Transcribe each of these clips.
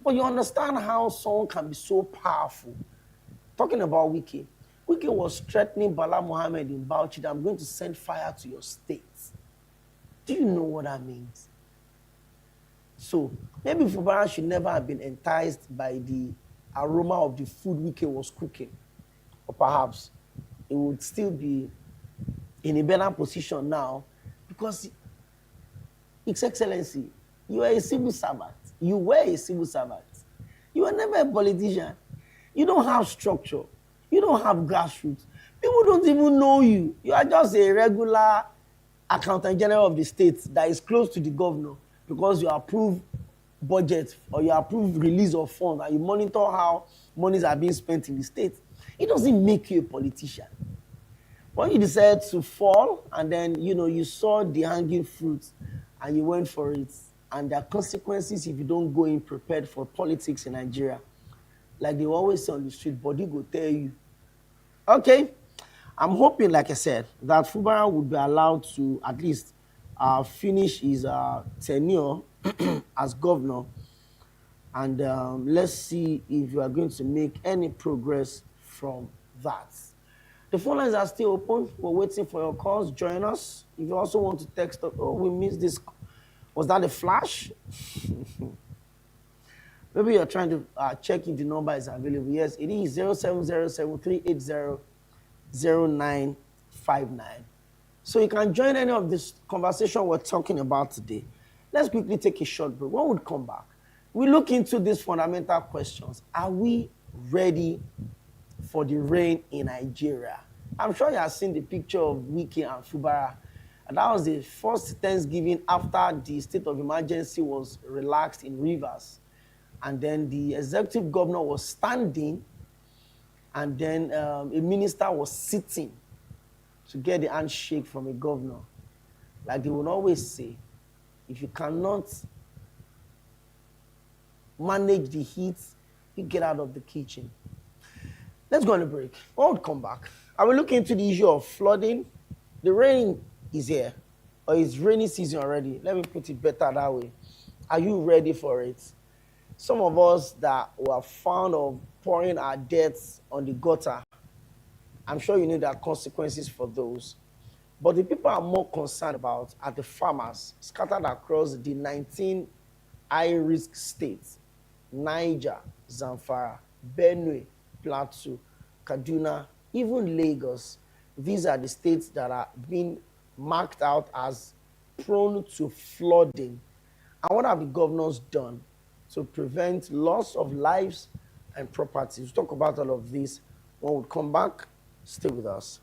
But you understand how someone can be so powerful. Talking about Wike. Wike was threatening Bala Mohammed in Bauchi that I'm going to send fire to your state. Do you know what that means? So maybe Fubara should never have been enticed by the aroma of the food Wike was cooking. Or perhaps it would still be in a better position now because, His Excellency, you are a civil servant. You were a civil servant. You were never a politician. You don't have structure. You don't have grassroots. People don't even know you. You are just a regular accountant general of the state that is close to the governor because you approve budget or you approve release of funds and you monitor how monies are being spent in the state. It doesn't make you a politician. When you decide to fall and then, you saw the hanging fruits and you went for it, and there are consequences if you don't go in prepared for politics in Nigeria. Like they always say on the street, body go tell you. Okay, I'm hoping, like I said, that Fubara would be allowed to at least finish his tenure as governor. And let's see if you are going to make any progress from that. The phone lines are still open. We're waiting for your calls. Join us. If you also want to text us, oh, we missed this. Was that a flash? Maybe you're trying to check if the number is available. Yes, it is 0707-380-0959. So you can join any of this conversation we're talking about today. Let's quickly take a short break. When we come back, we look into these fundamental questions. Are we ready for the rain in Nigeria? I'm sure you have seen the picture of Wike and Fubara. And that was the first Thanksgiving after the state of emergency was relaxed in Rivers. And then the executive governor was standing, and then a minister was sitting to get the handshake from a governor. Like they would always say, if you cannot manage the heat, you get out of the kitchen. Let's go on a break. We'll come back. I will look into the issue of flooding. The rain is here, or it's rainy season already. Let me put it better that way. Are you ready for it? Some of us that were found of pouring our debts on the gutter, I'm sure you know there are consequences for those. But the people I'm more concerned about are the farmers scattered across the 19 high-risk states: Niger, Zamfara, Benue, Plateau, Kaduna, even Lagos. These are the states that are being marked out as prone to flooding. And what have the governors done to prevent loss of lives and properties? We'll talk about all of this when we come back. Stay with us.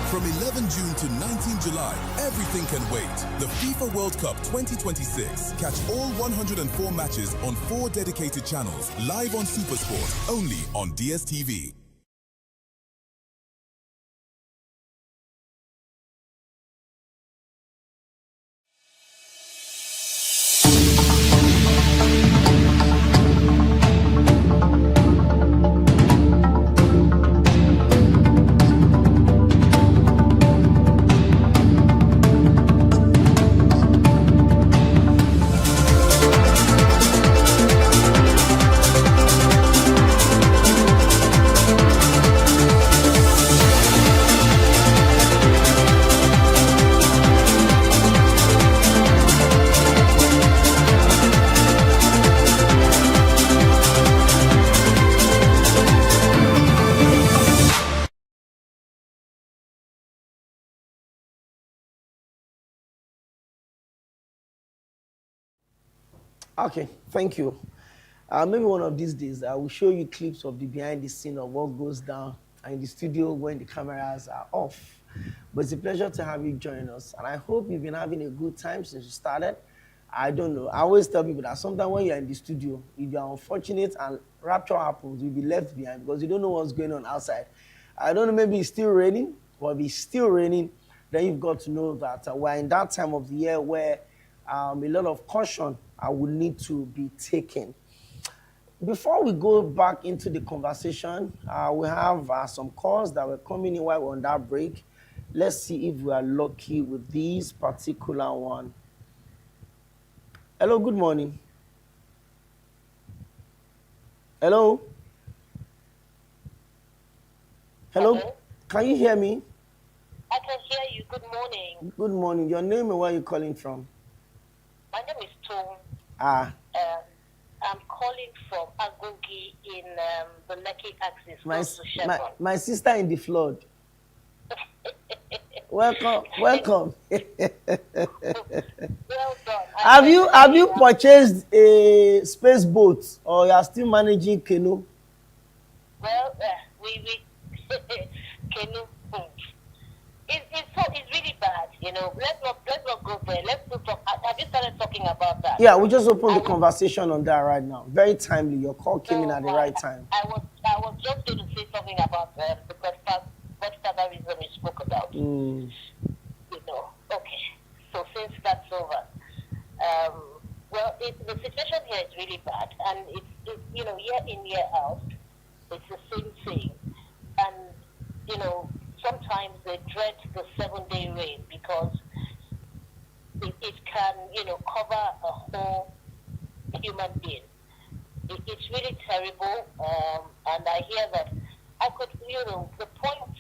From 11 June to 19 July, everything can wait. The FIFA World Cup 2026. Catch all 104 matches on 4 dedicated channels, live on SuperSport, only on DSTV. Okay, thank you. Maybe one of these days I will show you clips of the behind the scene of what goes down in the studio when the cameras are off. But it's a pleasure to have you join us. And I hope you've been having a good time since you started. I don't know. I always tell people that sometimes when you're in the studio, if you're unfortunate and rapture happens, you'll be left behind because you don't know what's going on outside. I don't know, maybe it's still raining, or if it's still raining, then you've got to know that we're in that time of the year where a lot of caution would need to be taken. Before we go back into the conversation, we have some calls that were coming in while we're on that break. Let's see if we are lucky with this particular one. Hello, good morning. Hello? Hello? Hello? Can you hear me? I can hear you. Good morning. Good morning. Your name and where are you calling from? My name is Tom. Ah, I'm calling from Agogi in the Lekki axis, my, close to Chevron. my sister in the flood. Welcome, welcome. Well done. Have you purchased a space boat or you are still managing canoe? Well, we canoe. It's really bad, you know. Let's not go there. Let's not talk. Have you started talking about that? Yeah, we just opened the conversation on that right now. Very timely. Your call came in at the right time. I was just going to say something about the godfatherism you spoke about. You know, okay. So since that's over, well, the situation here is really bad, and it's you know, year in, year out, it's the same thing, and you know, sometimes they dread the 7-day rain because it can, you know, cover a whole human being. It's really terrible, and I hear that I could, you know, the point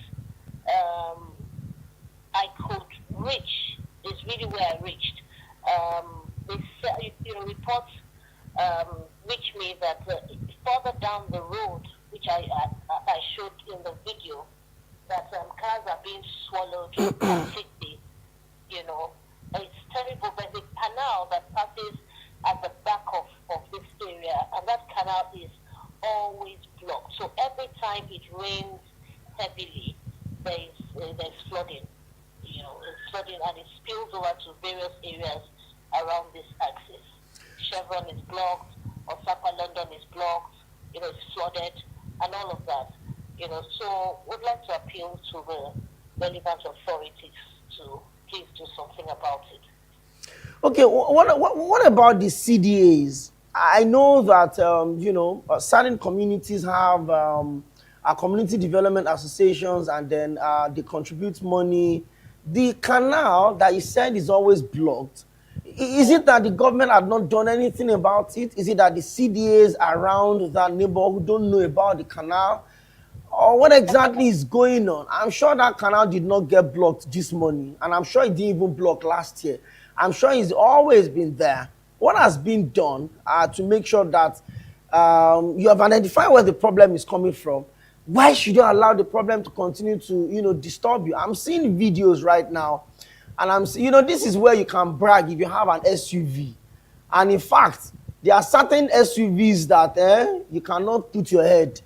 I could reach is really where I reached. You know, reports reach me that further down the road, which I showed in the video, that cars are being swallowed completely. You know, it's terrible. There's a canal that passes at the back of this area, and that canal is always blocked. So every time it rains heavily, there's flooding. You know, it's flooding, and it spills over to various areas around this axis. Chevron is blocked, Osapa London is blocked. You know, it's flooded, and all of that. You know, so we'd like to appeal to the relevant authorities to please do something about it. Okay, what about the CDAs? I know that, you know, certain communities have community development associations, and then they contribute money. The canal that you said is always blocked. Is it that the government had not done anything about it? Is it that the CDAs around that neighborhood don't know about the canal? Or what exactly is going on? I'm sure that canal did not get blocked this morning, and I'm sure it didn't even block last year. I'm sure it's always been there. What has been done to make sure that you have identified where the problem is coming from? Why should you allow the problem to continue to, you know, disturb you? I'm seeing videos right now, and you know, this is where you can brag if you have an SUV. And in fact, there are certain SUVs that you cannot put your head.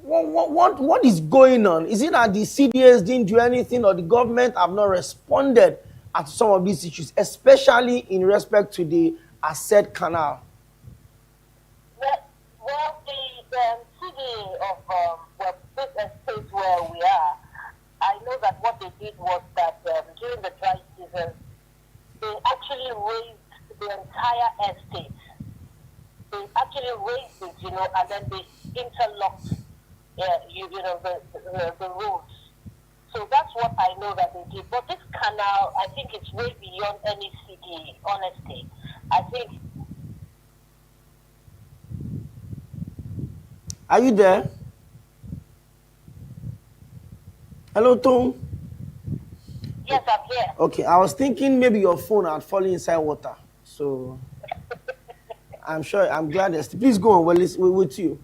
What is going on? Is it that the CDAs didn't do anything, or the government have not responded to some of these issues, especially in respect to the Asset Canal? Well, the CDA of this estate where we are, I know that what they did was that during the dry season, they actually raised the entire estate. They actually raised it, you know, and then they interlocked you know, the roads. So that's what I know that they did. But this canal, I think it's way beyond any CDA, honestly. I think. Are you there? Hello, Tom? Yes, I'm here. Okay, I was thinking maybe your phone had fallen inside water. So I'm glad there's. Please go on, we're with you.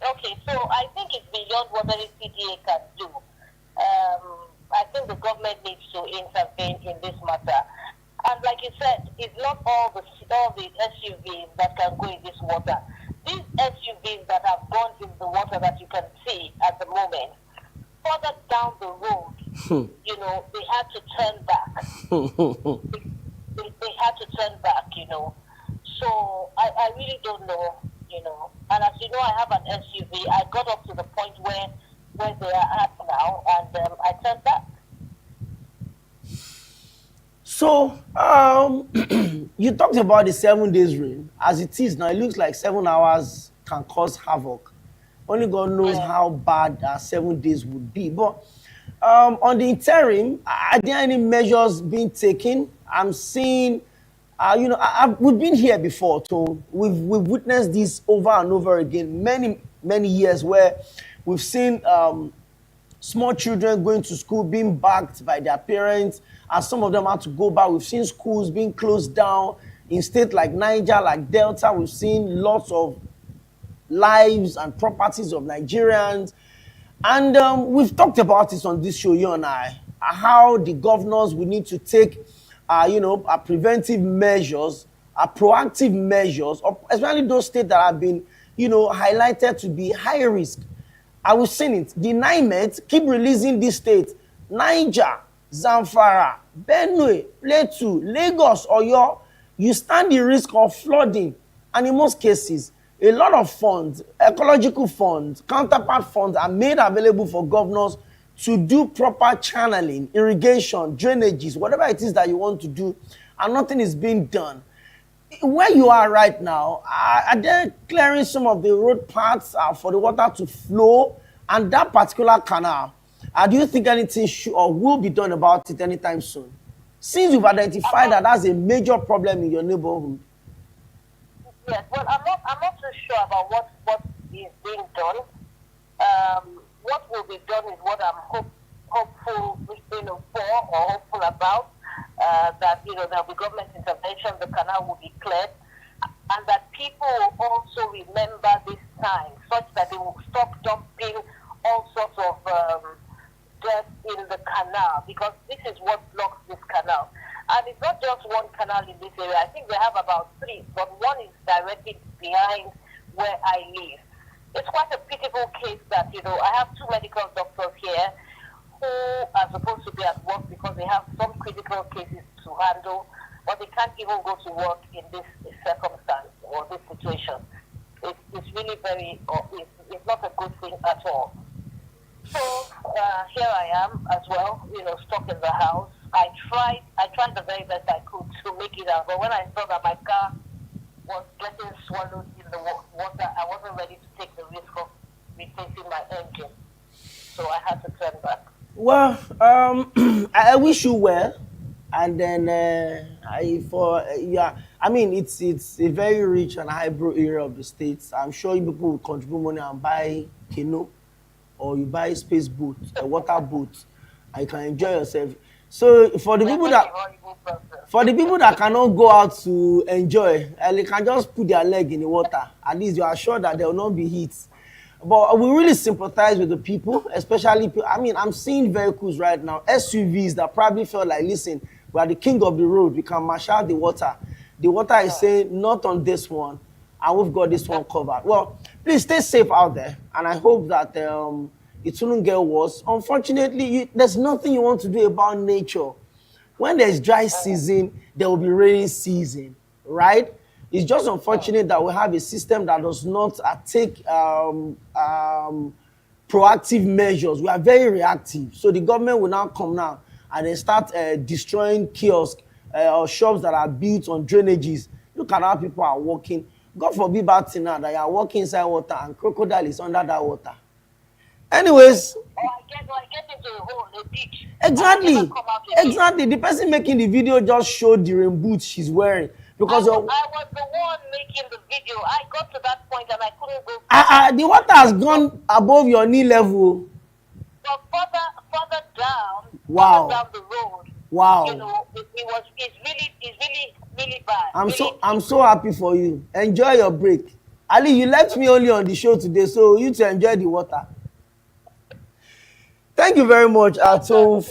Okay, so I think it's beyond what any CDA can do. I think the government needs to intervene in this matter. And like you said, it's not all the SUVs that can go in this water. These SUVs that have gone in the water that you can see at the moment, further down the road, you know, they had to turn back. they had to turn back, you know. So I really don't know, you know. And as you know, I have an SUV. I got up to the point where they are at now, and I turned back. So, you talked about the 7 days rain. As it is now, it looks like 7 hours can cause havoc. Only God knows Yeah. how bad 7 days would be. But on the interim, are there any measures being taken? I'm seeing, we've been here before, so we've witnessed this over and over again, many years where we've seen small children going to school being backed by their parents, and some of them had to go back. We've seen schools being closed down in states like Niger, like Delta. We've seen lots of lives and properties of Nigerians. And we've talked about this on this show, you and I, how the governors will need to take, preventive measures, proactive measures, especially those states that have been, highlighted to be high risk. I was saying it. The NIMET keep releasing these states: Niger, Zamfara, Benue, Plateau, Lagos, Oyo. You stand the risk of flooding, and in most cases, a lot of funds, ecological funds, counterpart funds are made available for governors to do proper channeling, irrigation, drainages, whatever it is that you want to do, and nothing is being done. Where you are right now, are they clearing some of the road paths for the water to flow, and that particular canal? Do you think anything should or will be done about it anytime soon? Since you've identified that that's a major problem in your neighborhood. Yes, well, I'm not too sure about what is being done. What will be done is what I'm hopeful, for or hopeful about. That there'll be government intervention, the canal will be cleared, and that people will also remember this time, such that they will stop dumping all sorts of dirt in the canal, because this is what blocks this canal. And it's not just one canal in this area. I think they have about 3, but one is directly behind where I live. It's quite a pitiful case that, I have 2 medical doctors here who are supposed to be at work because they have some critical cases to handle, but they can't even go to work in this circumstance or this situation. It's really it's not a good thing at all. So here I am as well, stuck in the house. I tried the very best I could to make it out, but when I saw that my car was getting swallowed in the water, I wasn't ready to take the risk of replacing my engine, so I had to turn back. Well, I wish you well, and then it's a very rich and highbrow area of the states. I'm sure you people will contribute money and buy canoe, or you buy space boat, a water boat, and you can enjoy yourself. So for the people that cannot go out to enjoy, they can just put their leg in the water. At least you are sure that there will not be heat. But we really sympathize with the people, especially, I'm seeing vehicles right now, SUVs that probably felt like, listen, we are the king of the road. We can mash out the water. The water is saying, not on this one, and we've got this one covered. Well, please stay safe out there, and I hope that it shouldn't get worse. Unfortunately, there's nothing you want to do about nature. When there's dry season, there will be rainy season, right? It's just unfortunate that we have a system that does not take proactive measures. We are very reactive. So the government will now come now and they start destroying kiosks or shops that are built on drainages. Look at how people are walking. God forbid bad thing now that you are walking inside water and crocodile is under that water. Anyways. I get into a hole, a ditch. Exactly. The person making the video just showed the rain boots she's wearing. Because I was the one making the video. I got to that point and I couldn't go. The water has gone above your knee level. But further down, wow. Further down the road. Wow. It's really bad. I'm so happy for you. Enjoy your break. Ali, you left me only on the show today, so you to enjoy the water. Thank you very much, Atom,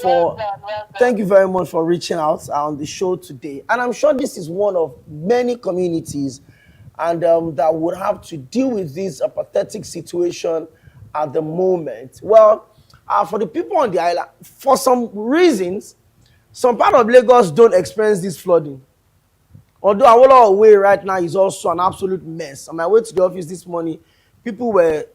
thank you very much for reaching out on the show today. And I'm sure this is one of many communities and that would have to deal with this pathetic situation at the moment. Well, for the people on the island, for some reasons, some part of Lagos don't experience this flooding. Although Awolowo Way right now is also an absolute mess. On my way to the office this morning, people were,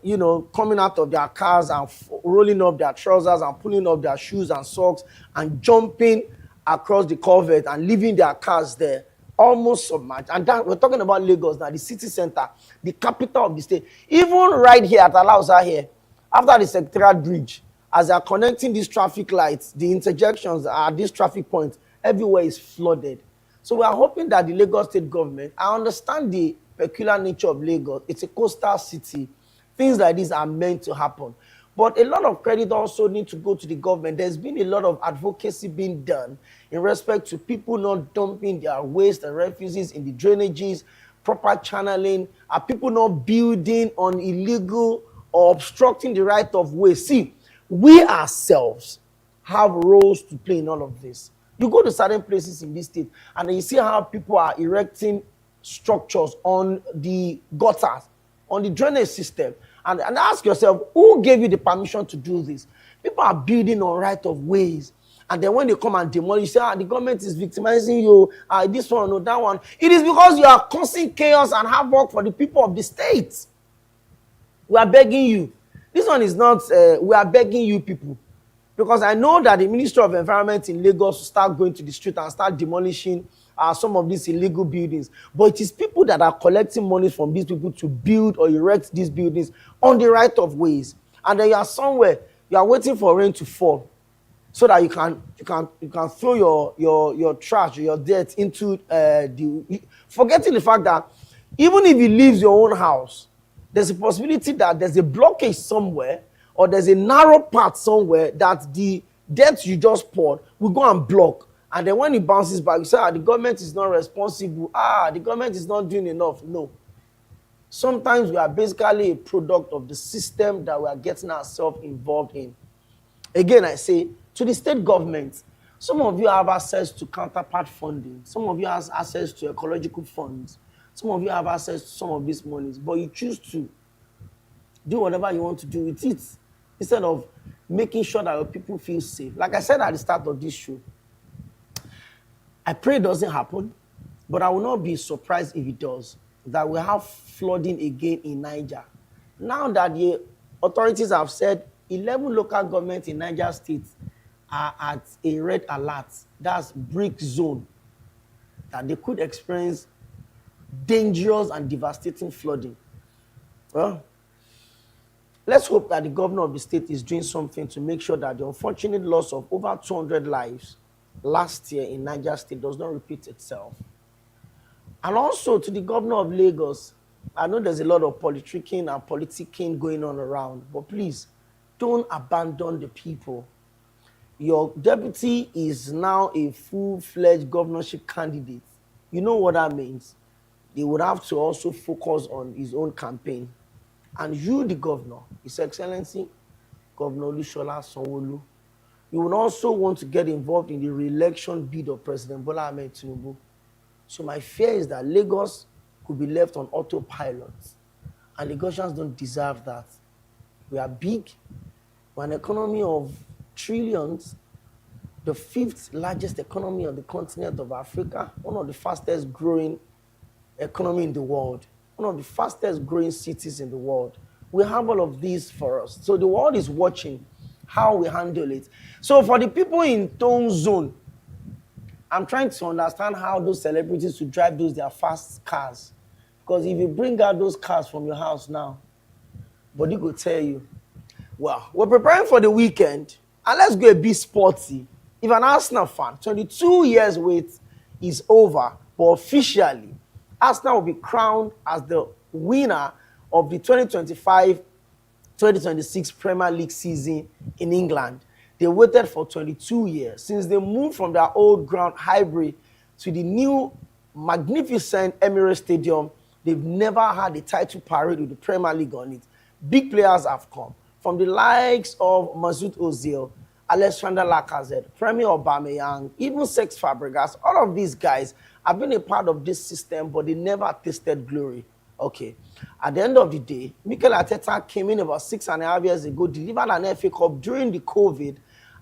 coming out of their cars and rolling up their trousers and pulling up their shoes and socks and jumping across the culvert and leaving their cars there, almost submerged. And that, we're talking about Lagos now, the city center, the capital of the state. Even right here at Alausa here, after the Secretariat Bridge, as they are connecting these traffic lights, the interjections at these traffic points, everywhere is flooded. So we are hoping that the Lagos state government, I understand the peculiar nature of Lagos. It's a coastal city. Things like this are meant to happen. But a lot of credit also need to go to the government. There's been a lot of advocacy being done in respect to people not dumping their waste and refuges in the drainages, proper channeling, are people not building on illegal or obstructing the right of way. See, we ourselves have roles to play in all of this. You go to certain places in this state and you see how people are erecting structures on the gutters, on the drainage system. And ask yourself, who gave you the permission to do this? People are building on right of ways. And then when they come and demolish, say, the government is victimizing you, this one or that one. It is because you are causing chaos and havoc for the people of the state. We are begging you. This one is not, we are begging you people. Because I know that the Ministry of Environment in Lagos will start going to the street and start demolishing some of these illegal buildings. But it is people that are collecting money from these people to build or erect these buildings on the right of ways. And then you are somewhere, you are waiting for rain to fall so that you can throw your trash or your dirt into forgetting the fact that even if you leave your own house, there's a possibility that there's a blockage somewhere or there's a narrow path somewhere that the dirt you just poured will go and block. And then when it bounces back, you say, the government is not responsible. The government is not doing enough. No. Sometimes we are basically a product of the system that we are getting ourselves involved in. Again, I say, to the state government, some of you have access to counterpart funding. Some of you have access to ecological funds. Some of you have access to some of these monies. But you choose to do whatever you want to do with it instead of making sure that your people feel safe. Like I said at the start of this show, I pray it doesn't happen, but I will not be surprised if it does, that we have flooding again in Niger. Now that the authorities have said 11 local governments in Niger State are at a red alert, that's brick zone, that they could experience dangerous and devastating flooding. Well, let's hope that the governor of the state is doing something to make sure that the unfortunate loss of over 200 lives last year in Niger State does not repeat itself. And also to the governor of Lagos, I know there's a lot of politicking and politicking going on around, but please don't abandon the people. Your deputy is now a full-fledged governorship candidate. You know what that means. They would have to also focus on his own campaign. And you, the governor, His Excellency, Governor Olusola Sanwo-Olu, you would also want to get involved in the re-election bid of President Bola Ahmed Tinubu. So my fear is that Lagos could be left on autopilot. And Lagosians don't deserve that. We are big. We're an economy of trillions, the 5th largest economy on the continent of Africa, one of the fastest growing economy in the world, one of the fastest growing cities in the world. We have all of these for us. So the world is watching how we handle it. So for the people in Tone Zone, I'm trying to understand how those celebrities should drive their fast cars. Because if you bring out those cars from your house now, body will tell you, well, we're preparing for the weekend, and let's go a bit sporty. If an Arsenal fan, 22 years wait is over, but officially, Arsenal will be crowned as the winner of the 2025-2026 Premier League season in England. They waited for 22 years since they moved from their old ground Highbury to the new magnificent Emirates Stadium. They've never had a title parade with the Premier League on it. Big players have come from the likes of Mesut Ozil, Alexander Lacazette, Premier Aubameyang, even Cesc Fabregas. All of these guys have been a part of this system, but they never tasted glory. Okay. At the end of the day, Mikel Arteta came in about 6.5 years ago, delivered an FA Cup during the COVID,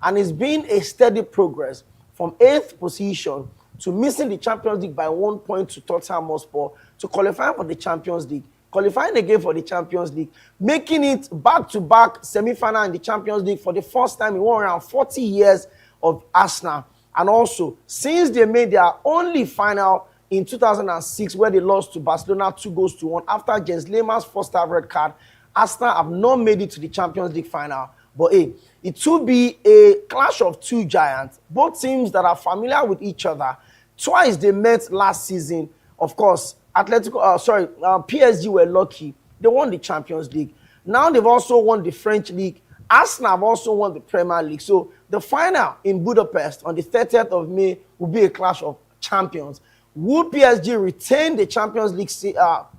and it's been a steady progress from 8th position to missing the Champions League by 1 point to Tottenham Hotspur, to qualifying for the Champions League, qualifying again for the Champions League, making it back-to-back semi-final in the Champions League for the first time in 140 years of Arsenal. And also, since they made their only final in 2006, where they lost to Barcelona 2-1 after Jens Lehmann's first red card, Arsenal have not made it to the Champions League final. But hey, it will be a clash of two giants, both teams that are familiar with each other. Twice they met last season. Of course, PSG were lucky. They won the Champions League. Now they've also won the French League. Arsenal have also won the Premier League. So the final in Budapest on the 30th of May will be a clash of champions. Will PSG retain the Champions League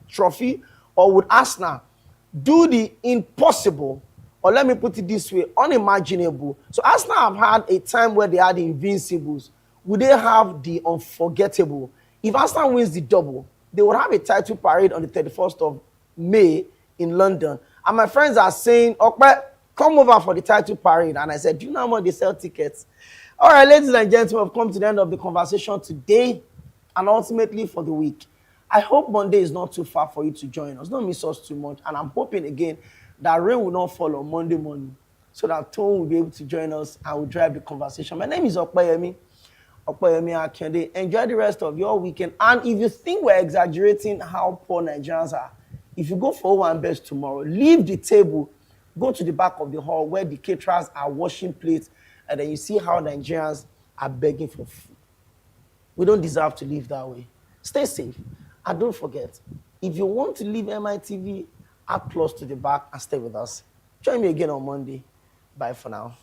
trophy, or would Arsenal do the impossible, or let me put it this way, unimaginable? So Arsenal have had a time where they had the invincibles. Would they have the unforgettable? If Arsenal wins the double, they will have a title parade on the 31st of May in London. And my friends are saying, okay, come over for the title parade. And I said, do you know how much they sell tickets? All right, ladies and gentlemen, we've come to the end of the conversation today and ultimately for the week. I hope Monday is not too far for you to join us. Don't miss us too much. And I'm hoping again that rain will not fall on Monday morning so that Tone will be able to join us and will drive the conversation. My name is Okpayemi Akende. Enjoy the rest of your weekend. And if you think we're exaggerating how poor Nigerians are, if you go for one best tomorrow, leave the table, go to the back of the hall where the caterers are washing plates, and then you see how Nigerians are begging for food. We don't deserve to live that way. Stay safe. And don't forget, if you want to leave MITV, add plus to the back and stay with us. Join me again on Monday. Bye for now.